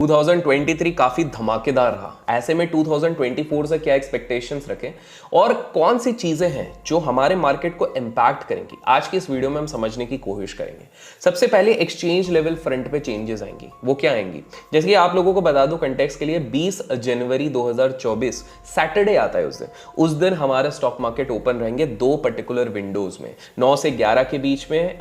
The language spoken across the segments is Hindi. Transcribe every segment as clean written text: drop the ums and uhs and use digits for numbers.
2023 काफी धमाकेदार रहा। ऐसे में 2024 से क्या एक्सपेक्टेशंस रखें और कौन सी चीजें हैं जो हमारे मार्केट को इंपैक्ट करेंगी, आज की इस वीडियो में हम समझने की कोशिश करेंगे। सबसे पहले एक्सचेंज लेवल फ्रंट पे चेंजेस आएंगी। वो क्या आएंगी, जैसे कि आप लोगों को बता दूं कंटेक्स्ट के लिए, 20 जनवरी 2024 सैटरडे आता है। उस दिन हमारे स्टॉक मार्केट ओपन रहेंगे दो पर्टिकुलर विंडोज में, 9 से 11 के बीच में,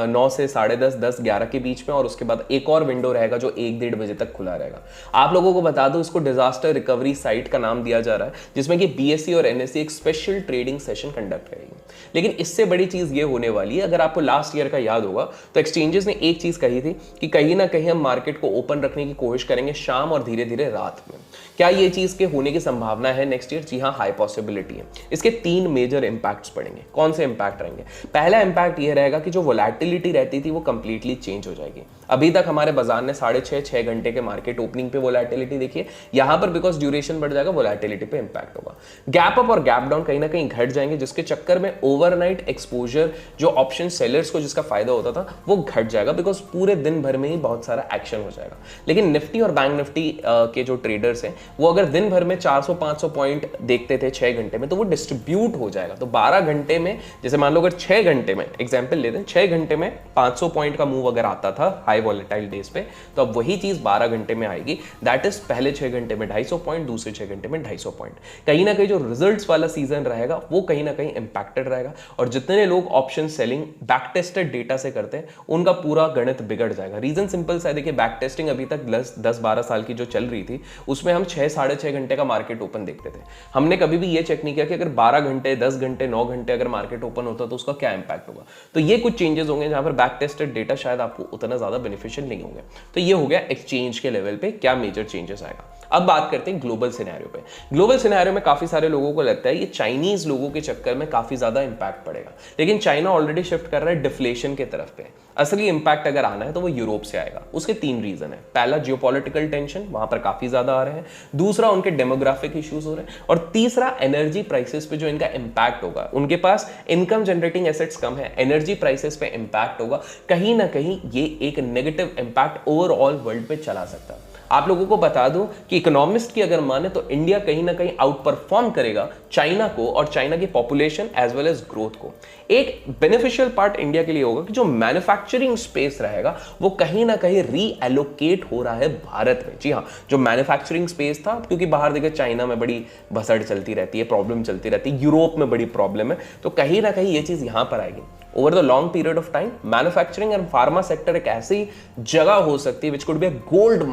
9 से 10:30, 10-11 के बीच में, और उसके बाद एक और विंडो रहेगा जो 1-1:30 बजे तक खुला रहेगा। आप लोगों को बता दो इसको डिजास्टर रिकवरी साइट का नाम दिया जा रहा है, जिसमें कि बीएसई और एनएसई एक स्पेशल ट्रेडिंग सेशन कंडक्ट करेंगे। लेकिन इससे बड़ी चीज ये होने वाली है, अगर आपको लास्ट ईयर का याद होगा तो एक्सचेंजेस ने एक चीज कही थी कि कहीं ना कहीं हम मार्केट को ओपन रखने की कोशिश करेंगे शाम और धीरे धीरे रात में। क्या ये चीज के होने की संभावना है नेक्स्ट ईयर? जी हाँ, हाई पॉसिबिलिटी है। इसके 3 मेजर इंपैक्ट्स पड़ेंगे। कौन से इंपैक्ट रहेंगे? पहला इंपैक्ट ये रहेगा कि जो वोलेटिलिटी रहती थी वो कंप्लीटली चेंज हो जाएगी। अभी तक हमारे बाजार ने 6.5-6 घंटे के मार्केट ओपनिंग पे वोलेटिलिटी देखी है। यहां पर बिकॉज ड्यूरेशन बढ़ जाएगा, वोलेटिलिटी पे इंपैक्ट होगा। गैप अप और गैप डाउन कहीं ना कहीं घट जाएंगे, जिसके चक्कर में ओवरनाइट एक्सपोजर जो ऑप्शन सेलर्स को जिसका फायदा होता था वो घट जाएगा, बिकॉज पूरे दिन भर में ही बहुत सारा एक्शन हो जाएगा। लेकिन निफ्टी और बैंक निफ्टी के जो ट्रेडर्स हैं वो अगर दिन भर में 400-500 पॉइंट देखते थे 6 घंटे में, तो वो डिस्ट्रीब्यूट हो जाएगा। तो 12 घंटे में, जैसे मान लो अगर 6 घंटे में एग्जाम्पल लेते हैं, 6 घंटे में 500 पॉइंट का मूव अगर आता था हाई वॉलेटाइल डेज पे, तो अब वही चीज 12 घंटे में आएगी। दैट इज पहले 6 घंटे में 250 पॉइंट, दूसरे 6 घंटे में 250 पॉइंट। कहीं ना कहीं जो रिजल्ट्स वाला सीजन रहेगा वो कहीं ना कहीं इंपैक्टेड रहेगा, और जितने लोग option selling back tested data से करते हैं उनका पूरा गणित बिगड़ जाएगा। रीजन सिंपल सा है, देखिए बैक टेस्टिंग अभी तक 10-12 साल की जो चल रही थी उसमें हम 6-6.5 घंटे का मार्केट ओपन देखते थे। हमने कभी भी ये चेक नहीं किया कि अगर 12 घंटे, 10 घंटे, 9 घंटे अगर मार्केट ओपन होता तो उसका क्या इंपैक्ट होगा। तो ये कुछ चेंजेस होंगे जहां पर बैक टेस्टेड डेटा शायद आपको उतना ज्यादा बेनिफिशियल नहीं होंगे। तो ये हो गया एक्सचेंज के लेवल पे क्या मेजर चेंजेस आएगा। अब बात करते हैं ग्लोबल सिनेरियो पे। ग्लोबल सिनेरियो में काफी सारे लोगों को लगता है ये चाइनीज लोगों के चक्कर में काफी ज्यादा इंपैक्ट पड़ेगा, लेकिन चाइना ऑलरेडी शिफ्ट कर रहा है डिफ्लेशन के तरफ पे। असली इंपैक्ट अगर आना है तो वो यूरोप से आएगा। उसके 3 रीजन है। पहला, जियोपॉलिटिकल टेंशन वहां पर काफी ज्यादा आ रहे हैं। दूसरा, उनके डेमोग्राफिक इश्यूज हो रहे हैं। और तीसरा, एनर्जी प्राइसेस पे जो इनका इंपैक्ट होगा। उनके पास इनकम जनरेटिंग एसेट्स कम है, एनर्जी प्राइसेस पे इंपैक्ट होगा। कहीं ना कहीं ये एक नेगेटिव इंपैक्ट ओवरऑल वर्ल्ड पे चला सकता है। आप लोगों को बता दूं कि इकोनॉमिस्ट की अगर माने तो इंडिया कहीं ना कहीं आउट परफॉर्म करेगा चाइना को और चाइना की population as well as growth को। एक बेनिफिशियल पार्ट इंडिया के लिए होगा कि जो मैन्युफैक्चरिंग स्पेस रहेगा वो कहीं ना कहीं रीएलोकेट हो रहा है भारत में। जी हाँ, जो मैन्युफैक्चरिंग स्पेस था, क्योंकि बाहर देखिए चाइना में बड़ी भसड़ चलती रहती है, प्रॉब्लम चलती रहती है, यूरोप में बड़ी प्रॉब्लम है, तो कहीं ना कहीं ये चीज यहां पर आएगी। Over the long period of time manufacturing and pharma sector एक ऐसी जगह हो सकती है which could be a gold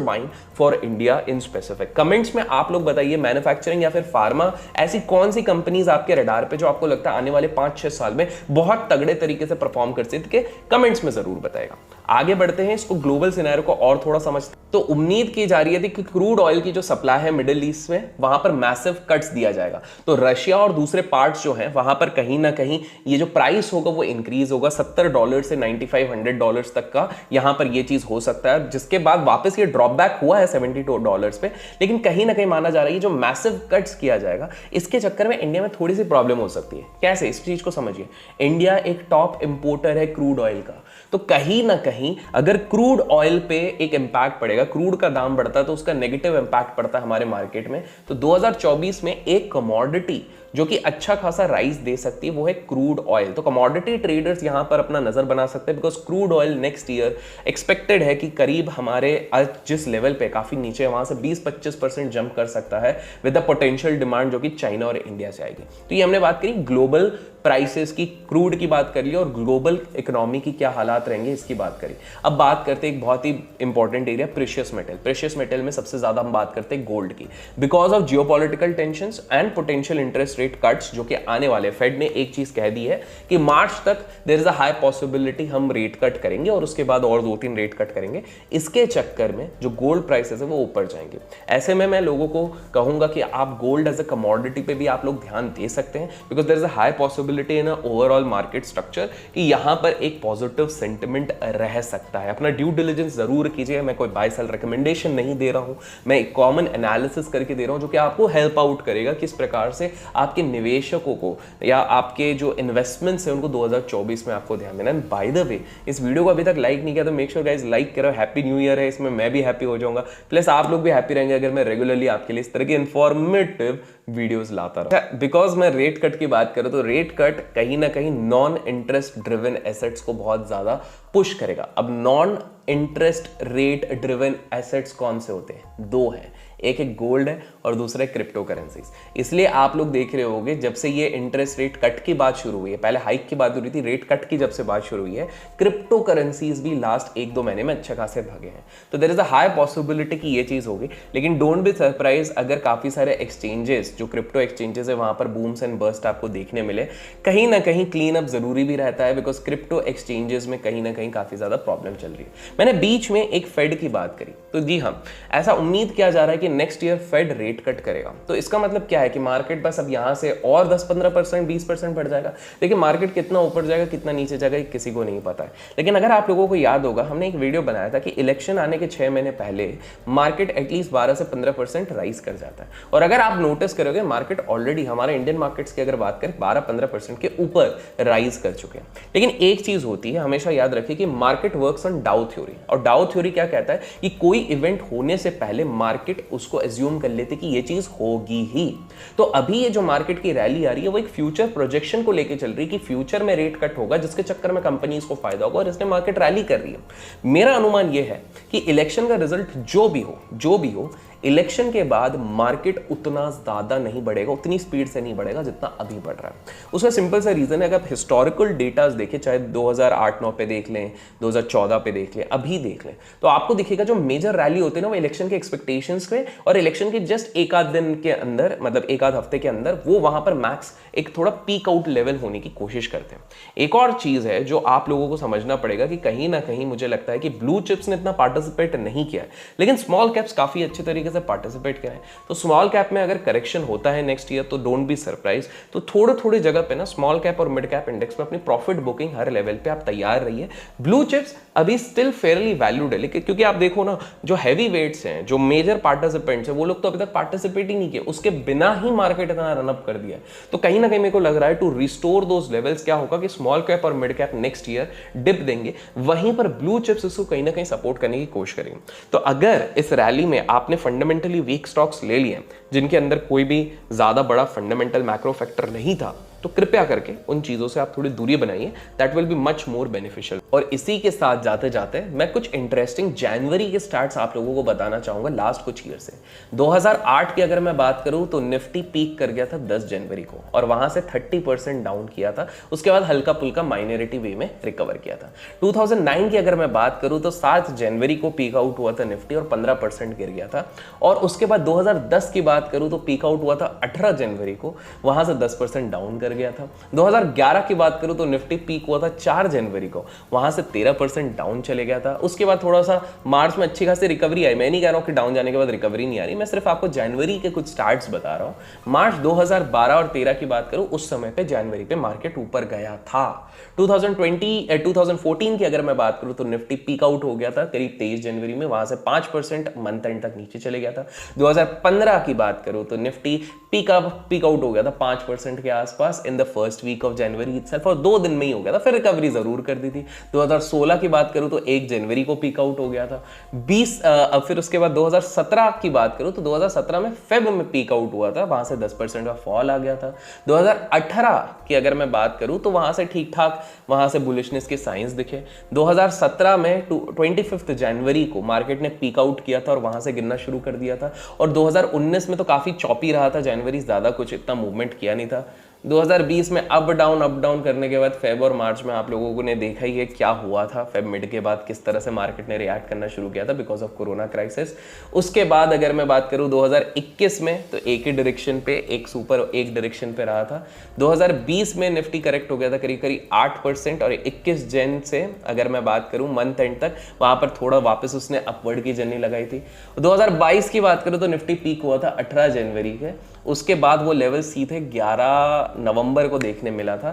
mine for India in specific. Comments में आप लोग बताइए, मैन्युफैक्चरिंग या फिर फार्मा, ऐसी कौन सी कंपनीज आपके रडार पे जो आपको लगता है आने वाले 5-6 साल में बहुत तगड़े तरीके से परफॉर्म कर सकते हैं, कमेंट्स में जरूर बताएगा। आगे बढ़ते हैं, इसको ग्लोबल सिनेरियो को और थोड़ा समझते हैं। तो उम्मीद की जा रही है कि क्रूड ऑयल की जो सप्लाई है मिडिल ईस्ट में, वहां पर मैसिव कट्स दिया जाएगा। तो रशिया और दूसरे पार्ट्स जो हैं वहां पर कहीं ना कहीं ये जो प्राइस होगा वो इंक्रीज होगा। $70 से $95-100 तक का यहां पर ये चीज हो सकता है, जिसके बाद वापस ये ड्रॉप बैक हुआ है $72 पे। लेकिन कहीं ना कहीं माना जा रहा है ये जो मैसिव कट्स किया जाएगा इसके चक्कर में इंडिया में थोड़ी सी प्रॉब्लम हो सकती है। कैसे, इस चीज को समझिए। इंडिया एक टॉप इंपोर्टर है क्रूड ऑयल का, तो कहीं ना कहीं अगर क्रूड ऑयल पे एक इंपैक्ट पड़ेगा, क्रूड का दाम बढ़ता है तो उसका नेगेटिव इंपैक्ट पड़ता है हमारे मार्केट में। तो 2024 में एक कमोडिटी जो कि अच्छा खासा राइज दे सकती है वो है क्रूड ऑयल। तो कमोडिटी ट्रेडर्स यहां पर अपना नजर बना सकते हैं, because crude oil next year expected है कि करीब हमारे आज जिस लेवल पे काफी नीचे है वहां से 20-25% जंप कर सकता है विद द पोटेंशियल डिमांड जो कि चाइना और इंडिया से आएगी। तो ये हमने बात करी ग्लोबल प्राइसेस की, क्रूड की बात कर ली, और ग्लोबल इकोनॉमी की क्या हालात रहेंगे इसकी बात करी। अब बात करते हैं एक बहुत ही important area, precious metal. Precious metal में सबसे ज्यादा हम बात करते हैं गोल्ड की। Because of geopolitical tensions and potential interest rate cuts जो कि आने वाले, फेड ने एक चीज कह दी है कि मार्च तक there is a high possibility हम रेट कट करेंगे और उसके बाद और 2-3 रेट कट करेंगे। इसके चक्कर में जो गोल्ड प्राइसेस है वो ऊपर जाएंगे। ऐसे में मैं लोगों को कहूंगा कि आप गोल्ड एज अ कमोडिटी पे भी आप लोग ध्यान दे सकते हैं, because there is a high possibility in overall market structure कि यहां पर एक पॉजिटिव सेंटिमेंट रह सकता है। अपना ड्यू डिलिजेंस जरूर कीजिए। मैं कोई बाय सेल रिकमेंडेशन नहीं दे रहा हूं, मैं एक कॉमन एनालिसिस करके दे रहा हूं जो कि आपको हेल्प आउट करेगा किस प्रकार से आपके निवेशकों को या आपके जो इन्वेस्टमेंट्स हैं उनको 2024 में आपको ध्यान देना। बाय द वे, इस वीडियो को अभी तक लाइक नहीं किया तो मेक श्योर गाइस लाइक करो। हैप्पी न्यू ईयर है, इसमें मैं भी हैप्पी हो जाऊंगा, प्लस आप लोग भी हैप्पी रहेंगे अगर मैं रेगुलरली आपके लिए इस तरह की इंफॉर्मेटिव वीडियोस लाता रहूं। बिकॉज मैं रेट कट की बात करूं तो रेट कट कहीं ना कहीं नॉन इंटरेस्ट ड्रिवन एसेट्स को बहुत ज्यादा पुश करेगा। अब non interest rate driven assets कौन से होते हैं? दो हैं, एक गोल्ड है और दूसरा क्रिप्टो करेंसीज। इसलिए आप लोग देख रहे होंगे जब से ये इंटरेस्ट रेट कट की बात शुरू हुई है, पहले हाइक की बात हो रही थी, रेट कट की जब से बात शुरू हुई है, क्रिप्टो करेंसीज भी लास्ट 1-2 महीने में अच्छे खासे भागे हैं। तो there is a high possibility कि ये चीज होगी। लेकिन डोंट बी सरप्राइज अगर काफी सारे एक्सचेंजेस जो क्रिप्टो एक्सचेंजेस है वहां पर बूम्स एंड बर्स्ट आपको देखने मिले। कहीं ना कहीं क्लीन अप जरूरी भी रहता है, बिकॉज क्रिप्टो एक्सचेंजेस में कहीं ना कहीं काफी ज्यादा प्रॉब्लम चल रही है। मैंने बीच में एक फेड की बात करी, तो जी हाँ, ऐसा उम्मीद किया जा रहा है कि next year fed rate cut करेगा। तो इसका मतलब क्या है कि मार्केट बस अब यहां से और 10-15%, 20% बढ़ जाएगा। लेकिन मार्केट कितना ऊपर जाएगा कितना नीचे जाएगा किसी को नहीं पता है। लेकिन अगर आप लोगों को याद होगा, हमने एक वीडियो बनाया था कि इलेक्शन आने के 6 महीने पहले मार्केट एटलीस्ट 12 से 15% राइज कर जाता है। और अगर आप नोटिस करोगे मार्केट ऑलरेडी हमारे इंडियन मार्केट्स की अगर बात करें 12-15% के ऊपर राइज कर चुके हैं। लेकिन एक चीज होती है, हमेशा याद रखिए कि मार्केट वर्क्स ऑन डाउ थ्योरी। और डाउ थ्योरी क्या कहता है कि कोई इवेंट होने से पहले मार्केट उसको एज्यूम कर लेते कि ये चीज होगी ही। तो अभी ये जो मार्केट की रैली आ रही है वो एक फ्यूचर प्रोजेक्शन को लेके चल रही है कि फ्यूचर में रेट कट होगा जिसके चक्कर में कंपनीज को फायदा होगा और इसलिए मार्केट रैली कर रही है। मेरा अनुमान ये है कि इलेक्शन का रिजल्ट जो भी हो, इलेक्शन के बाद मार्केट उतना ज्यादा नहीं बढ़ेगा, उतनी स्पीड से नहीं बढ़ेगा जितना अभी बढ़ रहा है। उसका सिंपल सा रीजन है, अगर आप हिस्टोरिकल डेटास देखें, चाहे 2008-9 पे देख लें, 2014 पे देख लें, अभी देख लें, तो आपको दिखेगा जो मेजर रैली होती है ना वो इलेक्शन के एक्सपेक्टेशंस पे और इलेक्शन के जस्ट एक आध दिन के अंदर, मतलब एक आध हफ्ते के अंदर वो वहां पर मैक्स एक थोड़ा पीक आउट लेवल होने की कोशिश करते हैं। एक और चीज है जो आप लोगों को समझना पड़ेगा कि कहीं ना कहीं मुझे लगता है कि ब्लू चिप्स ने इतना पार्टिसिपेट नहीं किया है, लेकिन स्मॉल कैप्स काफी अच्छे तरीके से पार्टिसिपेट करें। तो स्मॉल कैप में अगर करेक्शन होता है नेक्स्ट ईयर तो डोंट बी सरप्राइज। तो थोड़े जगह पे ना स्मॉल कैप और मिड कैप इंडेक्स में अपनी प्रॉफिट बुकिंग हर लेवल पे आप तैयार रहिए। ब्लू चिप्स अभी स्टिल फेयरली वैल्यूड है, लेकिन क्योंकि आप देखो ना जो हैवी वेट्स हैं, जो मेजर पार्टिसिपेंट्स हैं, वो लोग तो अभी तक पार्टिसिपेट ही नहीं किए, उसके बिना ही मार्केट इतना रन अप कर दिया है। तो कहीं ना कहीं मेरे को लग रहा है टू रिस्टोर दोस लेवल्स क्या होगा कि स्मॉल कैप और mid cap next year dip देंगे, वहीं पर ब्लू चिप्स इसको कहीं ना कहीं सपोर्ट करने की कोशिश करेंगे। तो अगर इस रैली में आपने फंडामेंटली वीक स्टॉक्स ले लिए जिनके अंदर कोई भी ज्यादा बड़ा फंडामेंटल मैक्रो फैक्टर नहीं था, तो कृपया करके उन चीजों से आप थोड़ी दूरी बनाइए। That will be much more beneficial. और इसी के साथ जाते जाते मैं कुछ इंटरेस्टिंग जनवरी के स्टार्ट्स आप लोगों को बताना चाहूंगा लास्ट कुछ ईयर से। 2008 की अगर मैं बात करूं तो निफ्टी पीक कर गया था 10 जनवरी को और वहां से 30% डाउन किया था। उसके बाद हल्का पुल्का माइनॉरिटी वे में रिकवर किया था। 2009 की अगर मैं बात करूं तो 7 जनवरी को पीक आउट हुआ था निफ्टी और 15% गिर गया था। और उसके बाद 2010 की बात करूं तो पीक आउट हुआ था 18 जनवरी को, वहां से 10% डाउन कर गया था। 2011 की बात करूं तो निफ्टी पीक हुआ था 4 जनवरी को, वहां से 13% डाउन चले गया था। उसके बाद थोड़ा सा मार्च में अच्छी खासी रिकवरी आई। मैं नहीं कह रहा हूं कि डाउन जाने के बाद रिकवरी नहीं आ रही, मैं सिर्फ आपको जनवरी के कुछ स्टार्ट्स बता रहा हूं। मार्च 2012 और 13 की बात करूं उस समय पे जनवरी पे मार्केट ऊपर गया था। 2014 की अगर मैं बात करूं तो निफ्टी पीक आउट हो गया था करीब 23 जनवरी में, वहां से 5% मंथ एंड तक नीचे चले गया था। 2015 की बात करूं तो निफ्टी पीक आउट हो गया था 5% के आसपास in the first week of January itself, और 2 दिन में ही हो गया था, फिर रिकवरी जरूर कर दी थी। 2016 की बात करूं तो 1 जनवरी को पीक आउट हो गया था। फिर उसके बाद 2017 की बात करूं तो 2017 में फेब में पीक आउट हुआ था, वहां से 10% का फॉल आ गया था। 2018 की अगर मैं बात करूं तो वहां से ठीक ठाक वहां से बुलिशनेस के साइंस दिखे। 2017 में 25 जनवरी को मार्केट ने पीक आउट किया था और वहां से गिरना शुरू कर दिया था। और 2019 में तो काफी चॉपी रहा था, जनवरी ज्यादा कुछ इतना मूवमेंट किया नहीं था। 2020 में अप डाउन करने के बाद फेब और मार्च में आप लोगों ने देखा ही है क्या हुआ था। फेब मिड के बाद किस तरह से मार्केट ने रिएक्ट करना शुरू किया था बिकॉज ऑफ कोरोना क्राइसिस। उसके बाद अगर मैं बात करूं 2021 में तो एक ही डायरेक्शन पे, एक डायरेक्शन पे रहा था। 2020 में निफ्टी करेक्ट हो गया था करीब 8% और 21 जन से अगर मैं बात करूं मंथ एंड तक वहां पर थोड़ा वापस उसने अपवर्ड की जर्नी लगाई थी। 2022 की बात करूं तो निफ्टी पीक हुआ था 18 जनवरी के, उसके बाद वो लेवल सीधे 11 नवंबर को देखने मिला था।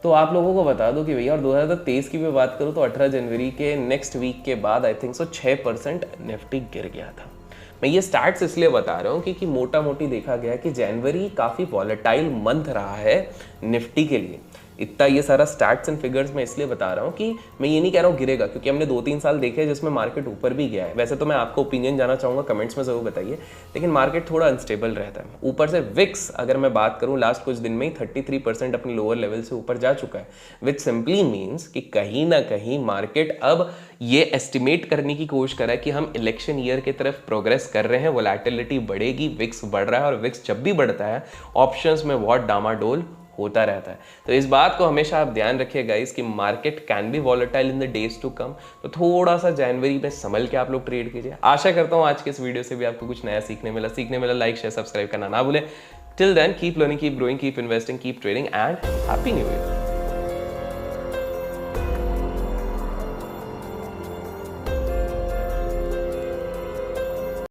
तो आप लोगों को बता दो कि भैया, और 2023 की भी बात करूं तो 18 जनवरी के नेक्स्ट वीक के बाद आई थिंक सो 6% निफ्टी गिर गया था। मैं ये स्टैट्स इसलिए बता रहा हूँ क्योंकि मोटा मोटी देखा गया कि जनवरी काफ़ी वॉलेटाइल मंथ रहा है निफ्टी के लिए। इतना ये सारा स्टैट्स एंड फिगर्स मैं इसलिए बता रहा हूँ कि मैं ये नहीं कह रहा हूँ गिरेगा, क्योंकि हमने 2-3 साल देखे हैं जिसमें मार्केट ऊपर भी गया है। वैसे तो मैं आपको ओपिनियन जाना चाहूँगा, कमेंट्स में ज़रूर बताइए, लेकिन मार्केट थोड़ा अनस्टेबल रहता है। ऊपर से विक्स अगर मैं बात करूँ लास्ट कुछ दिन में ही 33% अपने लोअर लेवल से ऊपर जा चुका है, विच सिंपली मीन्स कि कहीं ना कहीं मार्केट अब ये एस्टिमेट करने की कोशिश कर रहा है कि हम इलेक्शन ईयर की तरफ प्रोग्रेस कर रहे हैं, वोलेटिलिटी बढ़ेगी, विक्स बढ़ रहा है, और विक्स जब भी बढ़ता है ऑप्शंस में बहुत डामाडोल होता रहता है। तो इस बात को हमेशा आप ध्यान रखिएगा गाइस कि market can be volatile in the days to come. तो थोड़ा सा जनवरी में संभल के आप लोग ट्रेड कीजिए। आशा करता हूँ आज के इस वीडियो से भी आपको कुछ नया सीखने मिला। लाइक शेयर सब्सक्राइब करना ना भूलें। Till then keep learning, keep growing, keep investing, keep trading and happy new year.